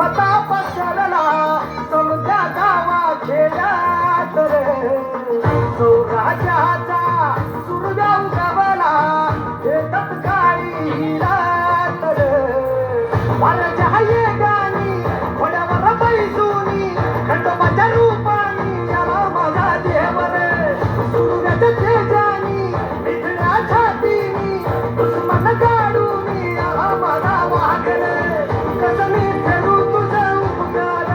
होता पसरला समजा गावा खेड्यात रे सौराज्याचा सूर्य उगवला शेतात काळी रात रे वाऱ्याच्या हाये गाणी घोड्यावर बैसूनी खंडोबाच्या रूपानी याला माझा देव रे सूर्याच्या तेजानी मिठण्या छातीनी दुश्मन गाडूनी याला माझा वाघ रे कसं मी फेडू तुझं उपकार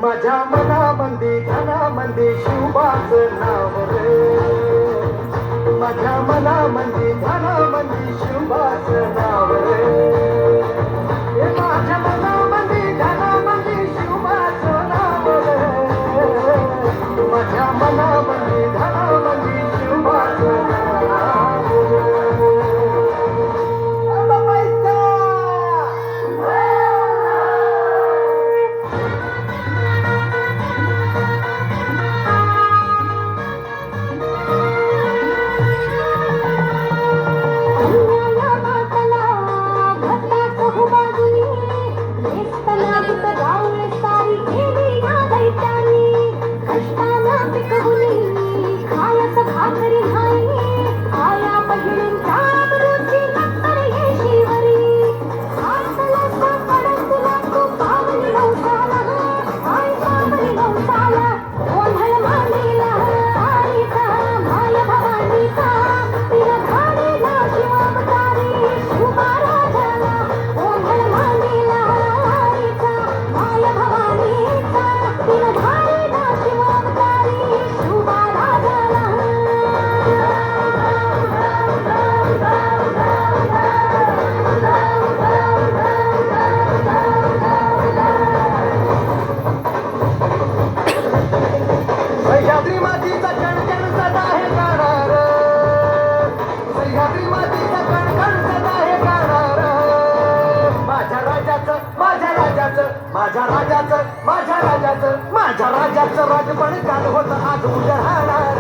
माझ्या मनामंदी धनामंदी शिवबाचं नाव रे माझ्या मनामंदी धनामंदी शिवबाचं नाव रे माझ्या मनामंदी धनामंदी शिवबाचं नाव रे माझ्या मनामंदी धनामंदी शिवबाचं नाव माझ्या राजाचं राजपण काल होत आज उद्या राहणार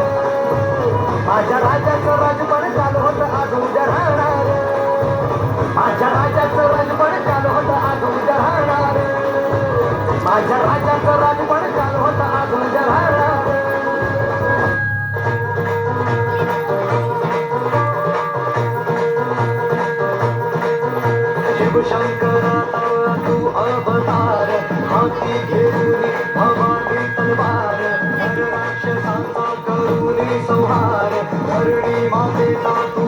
माझ्या राजाचं राजपण काल होत आज उद्या राहणार माझ्या राजाचं राजपण काल होत आज उद्या राहणार माझ्या राजाचं राजपण काल होत आज उद्या राहणार शिवशंकरा तू अवतार हाती घेऊन भवानी तलवार राक्षसांचा करुणी संहार धरणी मातेचा तू